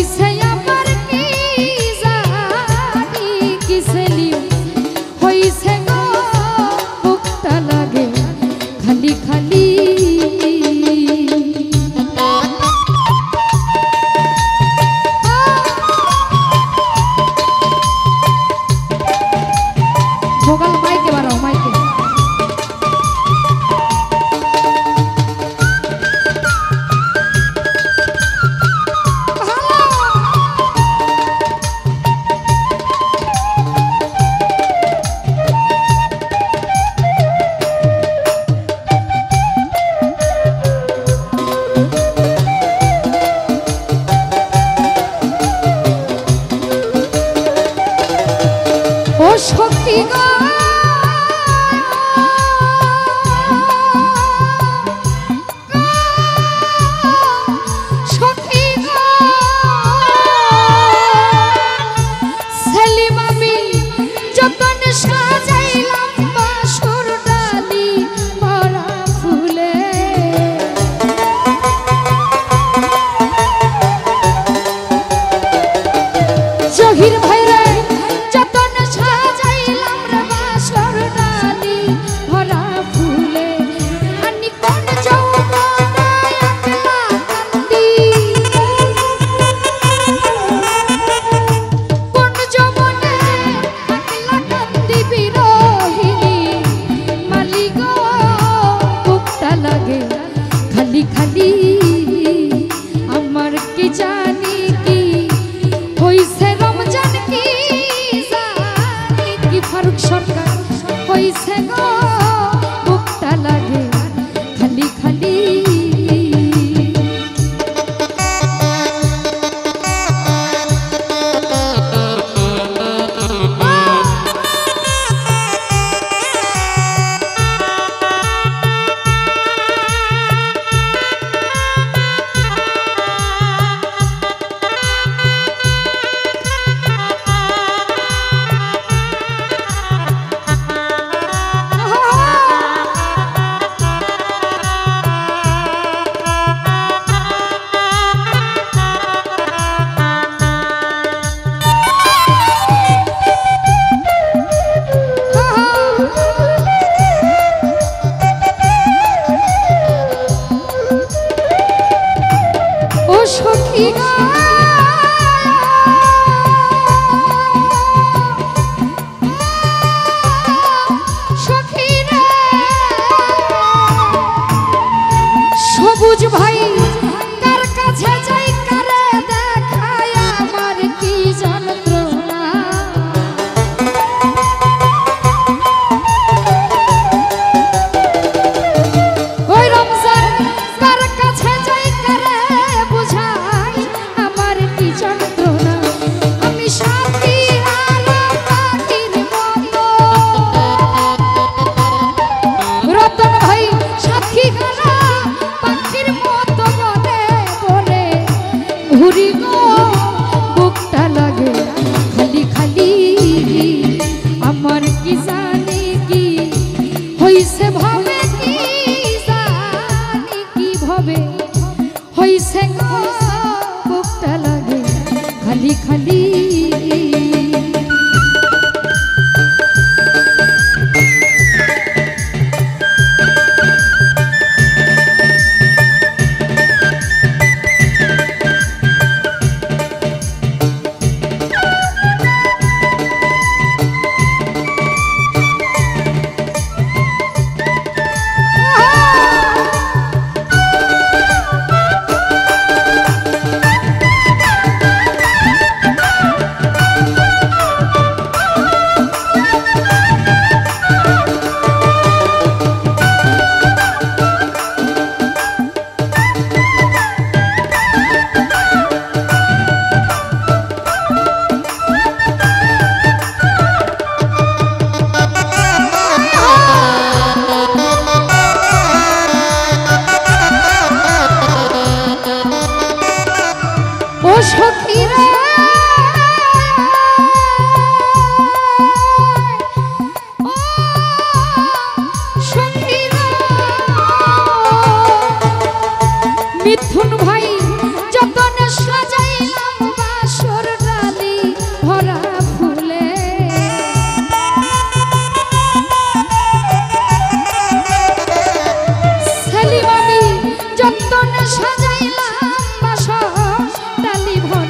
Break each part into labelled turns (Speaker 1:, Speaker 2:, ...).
Speaker 1: হইছে আমার কি জানি কি সেলিম হইছে গো বুকটা লাগে খালি খালি ভোকাল মাইকে বাড়াও মাইকে ও শক্তি গো শক্তি গো সেলিম আমি যতন সাজাইলাম বাসর ডালি ভরা ফুলে জহির ভাই রে যতন সাজাইলাম রে বাসর ডালি ভরা ফুলে আনি কোন যৌবনায় একলা কান্দি কোন যৌবনে একলা কান্দি বিরহিনী মালিক বুকটা লাগে খালি খালি আমার কি জানি কি হইছে রমজান কি জানি কি ফারুক সরকার হইছে গো বুকটা লাগে খালি খালি ও সখী গো সখী রে সবুজ ভাই কার কাছে যাই কারে দেখায় আমার কি যন্ত্রণা ওই রমজান কার কাছে যাই কারে বুঝাই আমার কি যন্ত্রণা আমি সাথী আলো পাখির মতো রতন ভাই সাথী গানা পাখির মতো বলে বলে ঘুরি গো বুকটা লাগে খালি খালি আমার কি জানি কি হইছে ভাবে কি জানি কি ভাবে হইছে গো বুকটা লাগে খালি খালি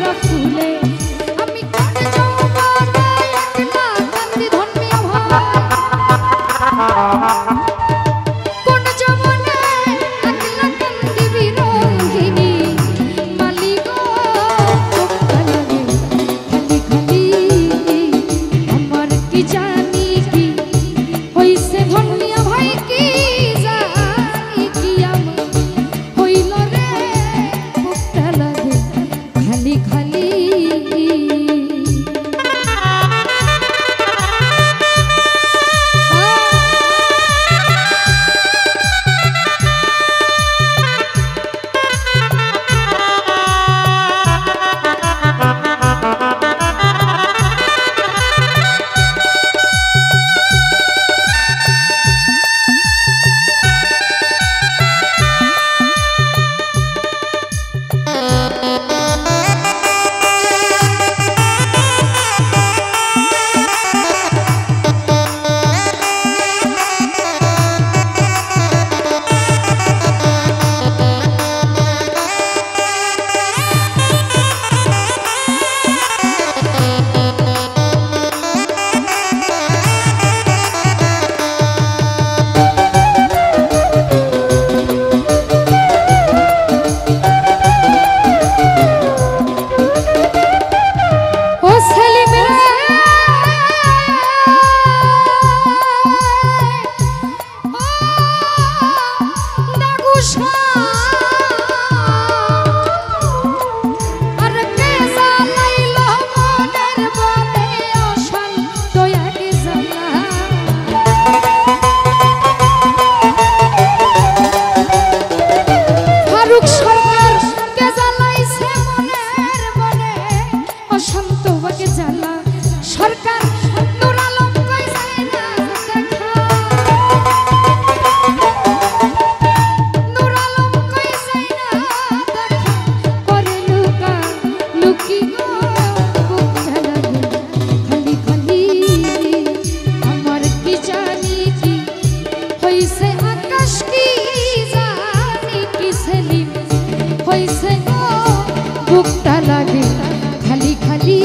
Speaker 1: গোলাপ ফুলে আমি কোন যৌবনে একলা কান্দি ধর্মিয়া ভাই কোন যৌবনে একলা কান্দি বিরোহিনী মালিক বুকটা লাগে খালি খালি আমার কি জানি কি হইছে ধর্মিয়া ভাই কি জানি কি আমার হইল রে বুকটা লাগে খালি খালি বুকটা লাগে খালি খালি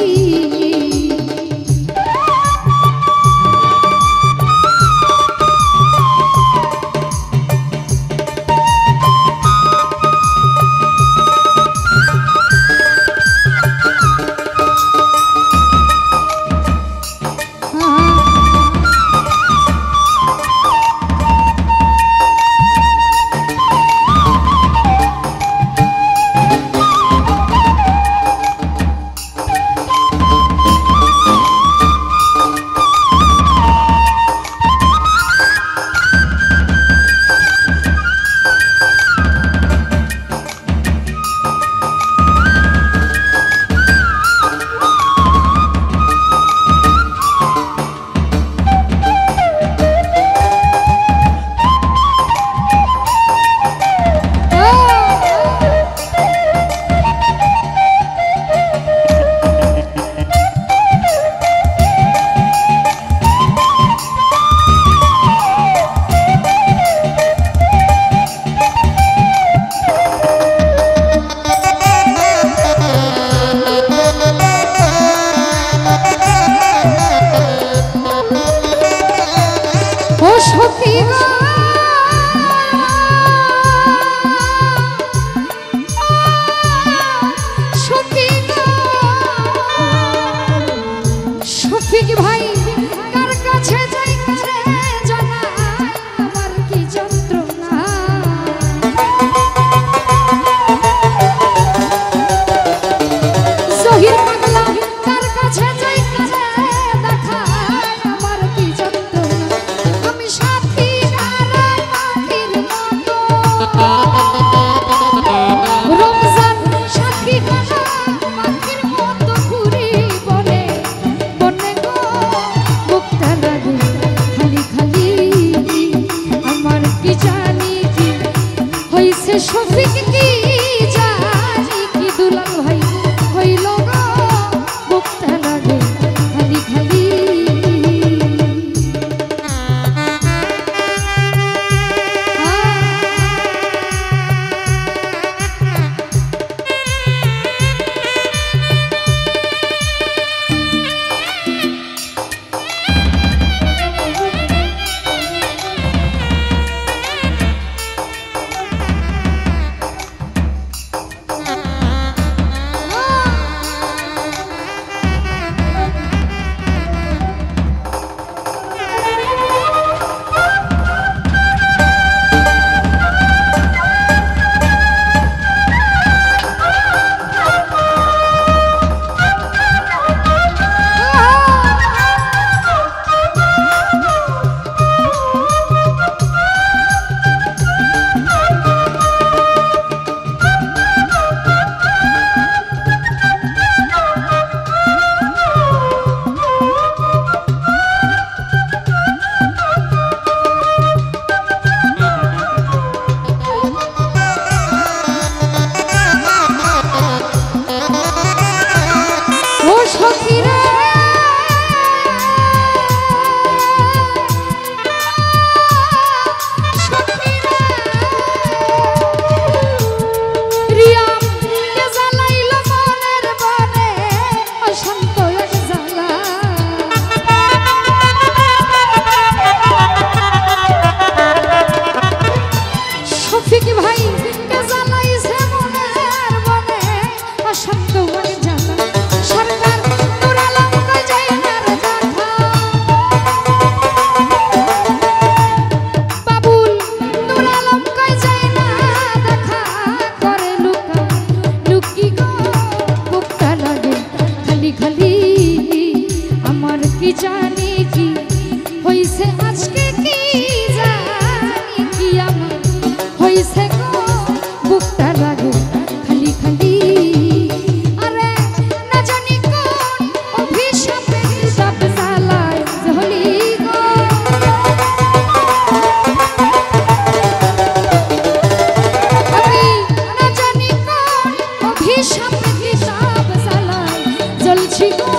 Speaker 1: জ্বলছি গো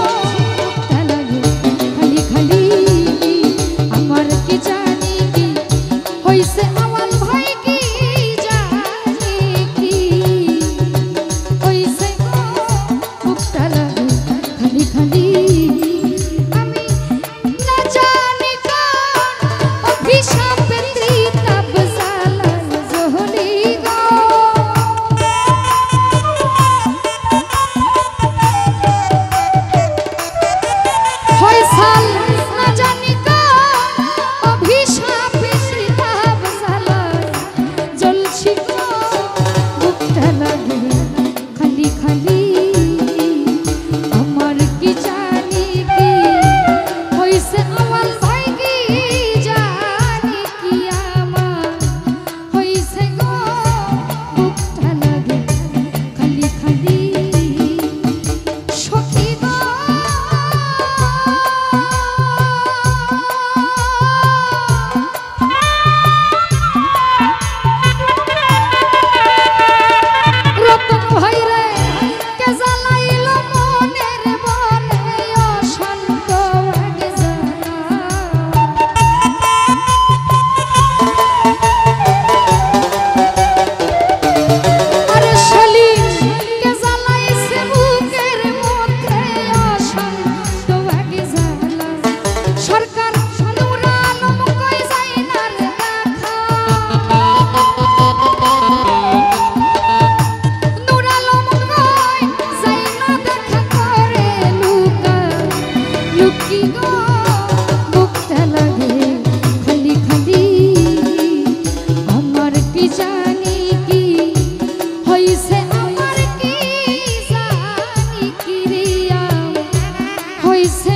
Speaker 1: বুকটা লাগে খালি খালি আমার কি জানি কি হইছে আমার ভাই কি জানি কি হইছে গো বুকটা লাগে খালি খালি আমি না জানি কোন অভিশাপে তৃতাপ জ্বালায় জ্বলি গো হইছাল না জানি কোন অভিশাপে তৃতাপ জ্বালায় জ্বলছি গো বুকটা লাগে খালি খালি আমার কি জানি কি হইছে আমার ভাই কি জানি কি আমার হইছে গো বুকটা লাগে খালি খালি সখী গো রতন ভাই রে কে জ্বালাইল মনের বনে অশান্ত আগে জ্বালা আরে সেলিম কে জ্বালাইছে বুকের মধ্যে অশান্ত আগে জ্বালা সরকার নূর আলম কই যায় না রে দেখা নূর আলম কই যায় না দেখা করে লুকা লুকি গো বুকটা লাগে খালি খালি আমার কি জানি কি হইছে আমার কি জানি কি রিয়া হইছে